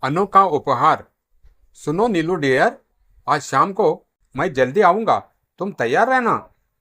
अनोखा उपहार। सुनो नीलू डियर, आज शाम को मैं जल्दी आऊंगा, तुम तैयार रहना।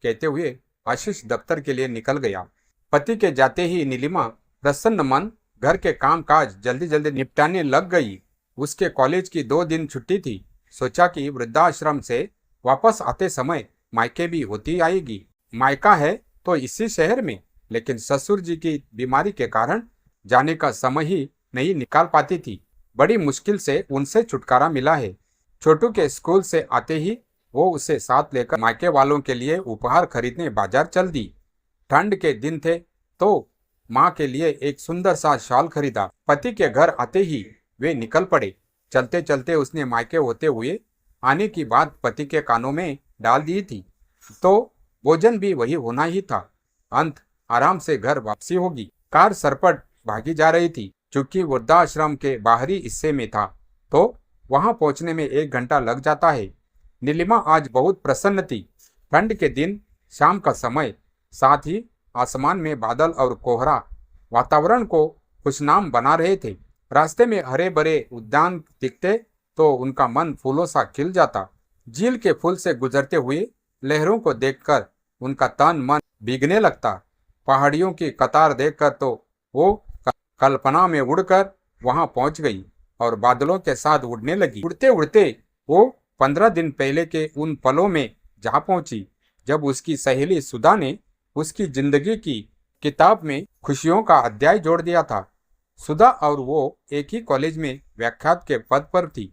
कहते हुए आशीष दफ्तर के लिए निकल गया। पति के जाते ही नीलिमा प्रसन्न मन घर के काम काज जल्दी जल्दी निपटाने लग गई। उसके कॉलेज की 2 दिन छुट्टी थी। सोचा कि वृद्धाश्रम से वापस आते समय मायके भी होती आएगी। मायका है तो इसी शहर में, लेकिन ससुर जी की बीमारी के कारण जाने का समय ही नहीं निकाल पाती थी। बड़ी मुश्किल से उनसे छुटकारा मिला है। छोटू के स्कूल से आते ही वो उसे साथ लेकर मायके वालों के लिए उपहार खरीदने बाजार चल दी। ठंड के दिन थे तो माँ के लिए एक सुंदर सा शॉल खरीदा। पति के घर आते ही वे निकल पड़े। चलते चलते उसने मायके होते हुए आने की बात पति के कानों में डाल दी थी, तो भोजन भी वही होना ही था। अंत आराम से घर वापसी होगी। कार सरपट भागी जा रही थी। चूंकि वृद्धाश्रम के बाहरी हिस्से में था तो वहां पहुंचने में 1 घंटा लग जाता है। नीलिमा आज बहुत प्रसन्न थी। ठंड के दिन, शाम का समय, साथ ही आसमान में बादल और कोहरा वातावरण को खुशनाम बना रहे थे। रास्ते में हरे भरे उद्यान दिखते तो उनका मन फूलों सा खिल जाता। झील के फूल से गुजरते हुए लहरों को देखकर उनका तन मन भीगने लगता। पहाड़ियों की कतार देखकर तो वो कल्पना में उड़कर वहां पहुंच गई और बादलों के साथ उड़ने लगी। उड़ते उड़ते वो 15 दिन पहले के उन पलों में जा पहुंची जब उसकी सहेली सुधा ने उसकी जिंदगी की किताब में खुशियों का अध्याय जोड़ दिया था। सुधा और वो एक ही कॉलेज में व्याख्यात के पद पर थी,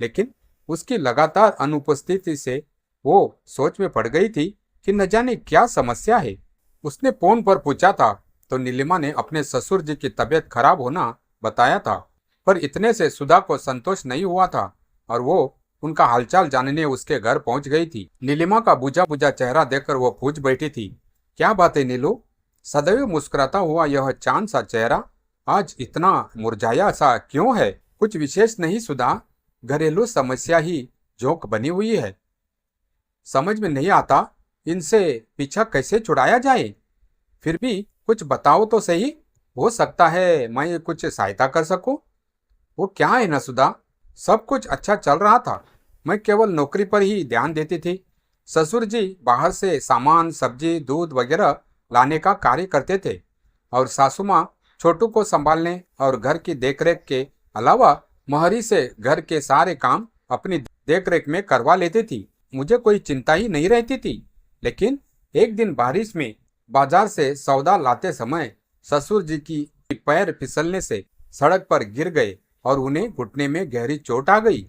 लेकिन उसकी लगातार अनुपस्थिति से वो सोच में पड़ गई थी कि न जाने क्या समस्या है। उसने फोन पर पूछा था तो नीलिमा ने अपने ससुर जी की तबीयत खराब होना बताया था, पर इतने से सुधा को संतोष नहीं हुआ था और वो उनका हालचाल जानने उसके घर पहुंच गई थी। नीलिमा का बुझा बुझा चेहरा देखकर वो पूछ बैठी थी, क्या बात है नीलू? सदैव मुस्कुराता हुआ यह चांद सा चेहरा आज इतना मुरझाया सा क्यों है? कुछ विशेष नहीं सुधा, घरेलू समस्या ही जोक बनी हुई है। समझ में नहीं आता इनसे पीछा कैसे छुड़ाया जाए। फिर भी कुछ बताओ तो सही, हो सकता है मैं कुछ सहायता कर सकूं। वो क्या है ना सुधा, सब कुछ अच्छा चल रहा था। मैं केवल नौकरी पर ही ध्यान देती थी। ससुर जी बाहर से सामान, सब्जी, दूध वगैरह लाने का कार्य करते थे और सासू माँ छोटू को संभालने और घर की देखरेख के अलावा मोहरी से घर के सारे काम अपनी देखरेख में करवा लेती थी। मुझे कोई चिंता ही नहीं रहती थी। लेकिन एक दिन बारिश में बाजार से सौदा लाते समय ससुर जी की पैर फिसलने से सड़क पर गिर गए और उन्हें घुटने में गहरी चोट आ गई।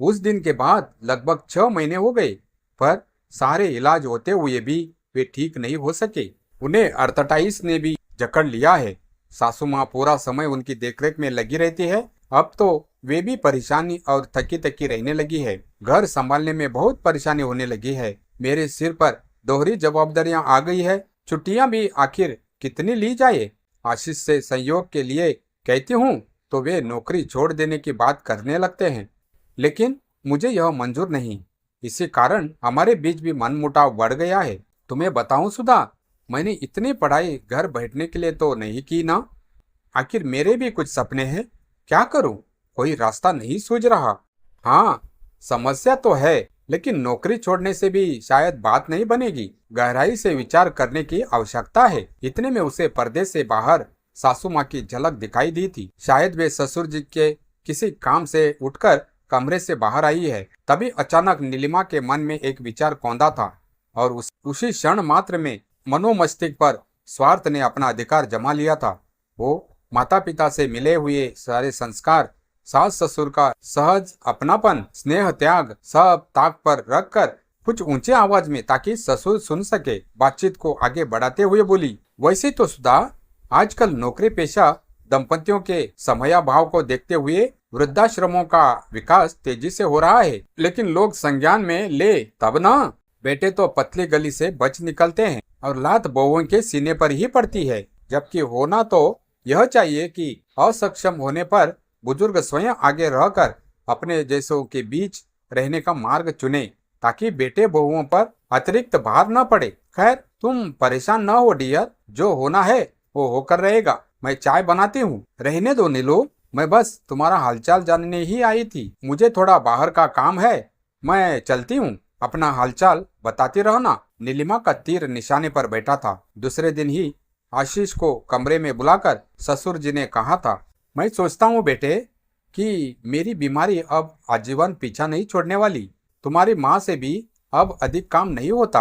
उस दिन के बाद लगभग 6 महीने हो गए, पर सारे इलाज होते हुए भी वे ठीक नहीं हो सके। उन्हें अर्थटाइटिस ने भी जकड़ लिया है। सासू माँ पूरा समय उनकी देखरेख में लगी रहती है। अब तो वे भी परेशानी और थकी थकी रहने लगी है। घर संभालने में बहुत परेशानी होने लगी है। मेरे सिर पर दोहरी जवाबदारियां आ गई है। छुट्टियां भी आखिर कितनी ली जाए? आशीष से संयोग के लिए कहती हूँ तो वे नौकरी छोड़ देने की बात करने लगते हैं, लेकिन मुझे यह मंजूर नहीं। इसी कारण हमारे बीच भी मनमुटाव बढ़ गया है। तुम्हें बताऊं सुधा, मैंने इतनी पढ़ाई घर बैठने के लिए तो नहीं की ना। आखिर मेरे भी कुछ सपने हैं। क्या करूं? कोई रास्ता नहीं सूझ रहा। हाँ, समस्या तो है, लेकिन नौकरी छोड़ने से भी शायद बात नहीं बनेगी। गहराई से विचार करने की आवश्यकता है। इतने में उसे पर्दे से बाहर सासू माँ की झलक दिखाई दी थी। शायद वे ससुर जी के किसी काम से उठकर कमरे से बाहर आई है। तभी अचानक नीलिमा के मन में एक विचार कौंधा था और उसी क्षण मात्र में मनोमस्तिष्क पर स्वार्थ ने अपना अधिकार जमा लिया था। वो माता पिता से मिले हुए सारे संस्कार, सास ससुर का सहज अपनापन, स्नेह, त्याग सब ताक पर रखकर कुछ ऊंचे आवाज में, ताकि ससुर सुन सके, बातचीत को आगे बढ़ाते हुए बोली, वैसे तो सुधा, आजकल नौकरी पेशा दंपतियों के समयाभाव को देखते हुए वृद्धाश्रमों का विकास तेजी से हो रहा है, लेकिन लोग संज्ञान में ले तब ना। बेटे तो पतली गली से बच निकलते हैं और लात बहुओं के सीने पर ही पड़ती है, जबकि होना तो यह चाहिए कि असक्षम होने पर बुजुर्ग स्वयं आगे रहकर अपने जैसों के बीच रहने का मार्ग चुने, ताकि बेटे बहुओं पर अतिरिक्त भार न पड़े। खैर, तुम परेशान न हो डियर, जो होना है वो होकर रहेगा। मैं चाय बनाती हूँ। रहने दो नीलू, मैं बस तुम्हारा हालचाल जानने ही आई थी। मुझे थोड़ा बाहर का काम है, मैं चलती हूँ। अपना हालचाल बताती रहना। नीलिमा का तीर निशाने पर बैठा था। दूसरे दिन ही आशीष को कमरे में बुलाकर ससुर जी ने कहा था, मैं सोचता हूँ बेटे कि मेरी बीमारी अब आजीवन पीछा नहीं छोड़ने वाली। तुम्हारी माँ से भी अब अधिक काम नहीं होता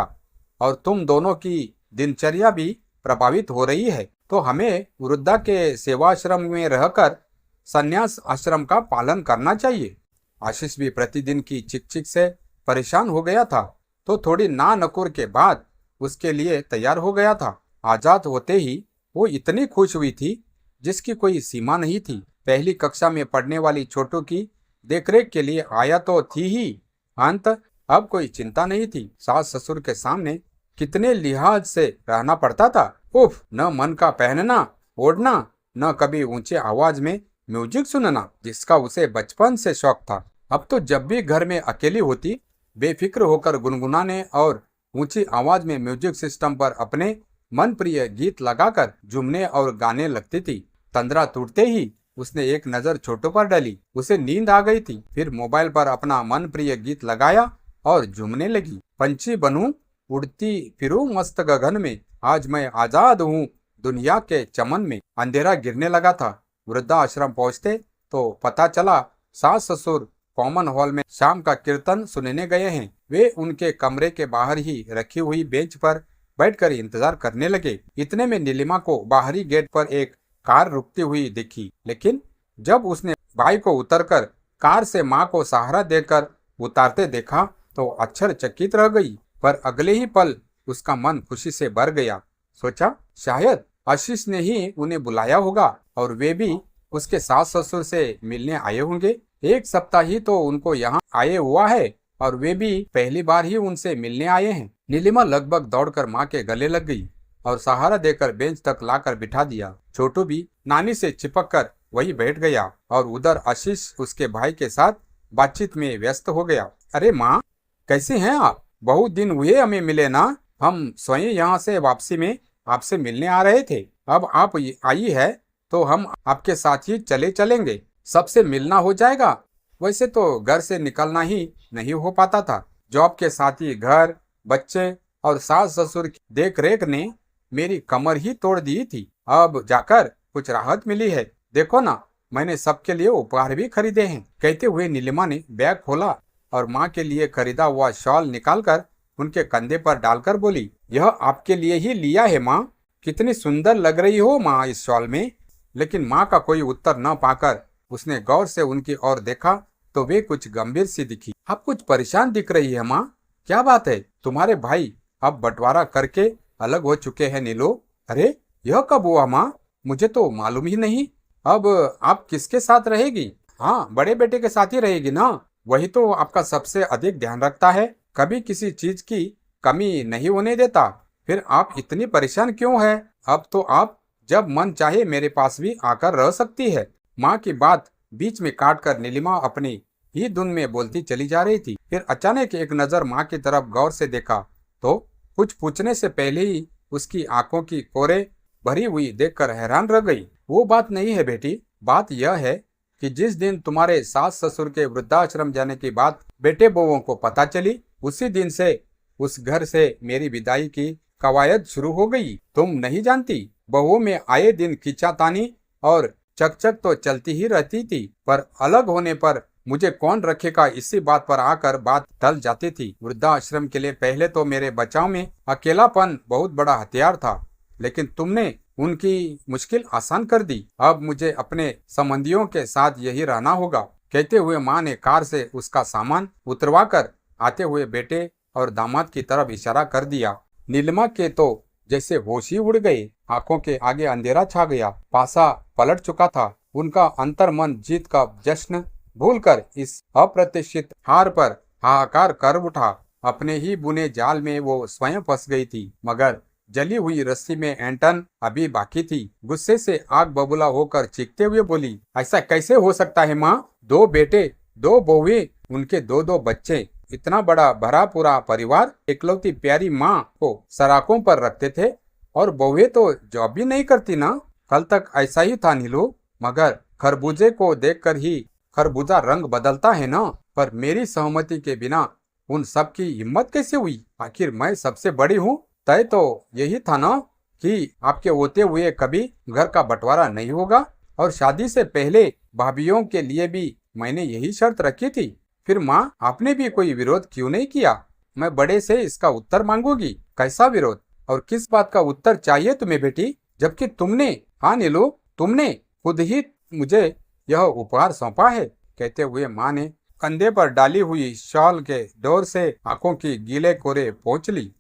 और तुम दोनों की दिनचर्या भी प्रभावित हो रही है, तो हमें वृद्धा के सेवाश्रम में रहकर संन्यास आश्रम का पालन करना चाहिए। आशीष भी प्रतिदिन की चिक से परेशान हो गया था, तो थोड़ी ना नकुर के बाद उसके लिए तैयार हो गया था। आजाद होते ही वो इतनी खुश हुई थी जिसकी कोई सीमा नहीं थी। पहली कक्षा में पढ़ने वाली छोटू की देखरेख के लिए आया तो थी ही, अंत अब कोई चिंता नहीं थी। सास ससुर के सामने कितने लिहाज से रहना पड़ता था। उफ, न मन का पहनना ओढ़ना, न कभी ऊंचे आवाज में म्यूजिक सुनना जिसका उसे बचपन से शौक था। अब तो जब भी घर में अकेली होती, बेफिक्र होकर गुनगुनाने और ऊंची आवाज में म्यूजिक सिस्टम पर अपने मन प्रिय गीत लगाकर झूमने और गाने लगती थी। तंद्रा टूटते ही उसने एक नजर छोटू पर डाली। उसे नींद आ गई थी। फिर मोबाइल पर अपना मन प्रिय गीत लगाया और झूमने लगी। पंछी बनूं, उड़ती फिरूं मस्त गगन में, आज मैं आजाद हूँ दुनिया के चमन में। अंधेरा गिरने लगा था। वृद्धा आश्रम पहुँचते तो पता चला सास ससुर कॉमन हॉल में शाम का कीर्तन सुनने गए हैं। वे उनके कमरे के बाहर ही रखी हुई बेंच पर बैठकर इंतजार करने लगे। इतने में नीलिमा को बाहरी गेट पर एक कार रुकती हुई दिखी, लेकिन जब उसने भाई को उतरकर कार से माँ को सहारा देकर उतारते देखा तो आश्चर्यचकित रह गई। पर अगले ही पल उसका मन खुशी से भर गया। सोचा शायद आशीष ने ही उन्हें बुलाया होगा और वे भी उसके सास ससुर से मिलने आए होंगे। एक सप्ताह ही तो उनको यहाँ आए हुआ है और वे भी पहली बार ही उनसे मिलने आए हैं। नीलिमा लगभग दौड़कर माँ के गले लग गई और सहारा देकर बेंच तक लाकर बिठा दिया। छोटू भी नानी से चिपककर वही बैठ गया और उधर आशीष उसके भाई के साथ बातचीत में व्यस्त हो गया। अरे माँ, कैसे हैं आप? बहुत दिन हुए हमें मिले ना। हम स्वयं यहाँ से वापसी में आपसे मिलने आ रहे थे। अब आप आई है तो हम आपके साथ ही चलेंगे। सबसे मिलना हो जाएगा। वैसे तो घर से निकलना ही नहीं हो पाता था। जॉब के साथ ही घर, बच्चे और सास ससुर की देख रेख ने मेरी कमर ही तोड़ दी थी। अब जाकर कुछ राहत मिली है। देखो ना, मैंने सबके लिए उपहार भी खरीदे हैं। कहते हुए नीलिमा ने बैग खोला और माँ के लिए खरीदा हुआ शॉल निकालकर उनके कंधे पर डालकर बोली, यह आपके लिए ही लिया है माँ। कितनी सुंदर लग रही हो माँ इस शॉल में। लेकिन माँ का कोई उत्तर न पाकर उसने गौर से उनकी ओर देखा तो वे कुछ गंभीर सी दिखी। आप कुछ परेशान दिख रही है माँ, क्या बात है? तुम्हारे भाई अब बंटवारा करके अलग हो चुके हैं नीलू। अरे यह कब हुआ माँ? मुझे तो मालूम ही नहीं। अब आप किसके साथ रहेगी? हाँ, बड़े बेटे के साथ ही रहेगी ना। वही तो आपका सबसे अधिक ध्यान रखता है, कभी किसी चीज की कमी नहीं होने देता। फिर आप इतनी परेशान क्यों है? अब तो आप जब मन चाहे मेरे पास भी आकर रह सकती है। माँ की बात बीच में काटकर नीलिमा अपनी ही धुन में बोलती चली जा रही थी। फिर अचानक एक नजर माँ की तरफ गौर से देखा तो कुछ पूछने से पहले ही उसकी आंखों की कोरे भरी हुई देखकर हैरान रह गई। वो बात नहीं है बेटी, बात यह है कि जिस दिन तुम्हारे सास ससुर के वृद्धाश्रम जाने की बात बेटे बहुओं को पता चली, उसी दिन से उस घर से मेरी विदाई की कवायद शुरू हो गई। तुम नहीं जानती, बहुओं में आए दिन खींचातानी और चकचक तो चलती ही रहती थी, पर अलग होने पर मुझे कौन रखेगा, इसी बात पर आकर बात टल जाती थी। वृद्धाश्रम के लिए पहले तो मेरे बचाव में अकेलापन बहुत बड़ा हथियार था, लेकिन तुमने उनकी मुश्किल आसान कर दी। अब मुझे अपने संबंधियों के साथ यही रहना होगा। कहते हुए माँ ने कार से उसका सामान उतरवाकर आते हुए बेटे और दामाद की तरफ इशारा कर दिया। नीलिमा के तो जैसे होश ही उड़ गए। आंखों के आगे अंधेरा छा गया। पासा पलट चुका था। उनका अंतर्मन जीत का जश्न भूलकर इस अप्रत्याशित हार पर हाहाकार कर उठा। अपने ही बुने जाल में वो स्वयं फंस गई थी, मगर जली हुई रस्सी में एंटन अभी बाकी थी। गुस्से से आग बबूला होकर चीखते हुए बोली, ऐसा कैसे हो सकता है माँ? 2 बेटे, 2 बहुएं, उनके 2-2 बच्चे, इतना बड़ा भरा पूरा परिवार इकलौती प्यारी माँ को सराखों पर रखते थे और बहुएं तो जॉब भी नहीं करती ना। कल तक ऐसा ही था नीलू, मगर खरबूजे को देखकर ही खरबूजा रंग बदलता है ना, पर मेरी सहमति के बिना उन सब की हिम्मत कैसे हुई? आखिर मैं सबसे बड़ी हूँ। तय तो यही था ना कि आपके होते हुए कभी घर का बंटवारा नहीं होगा, और शादी से पहले भाभीियों के लिए भी मैंने यही शर्त रखी थी। फिर माँ, आपने भी कोई विरोध क्यों नहीं किया? मैं बड़े से इसका उत्तर मांगूंगी। कैसा विरोध? और किस बात का उत्तर चाहिए तुम्हें बेटी? जबकि तुमने, हाँ नीलू, तुमने खुद ही मुझे यह उपहार सौंपा है। कहते हुए माँ ने कंधे पर डाली हुई शॉल के डोर से आंखों की गीले कोरे पोंछ ली।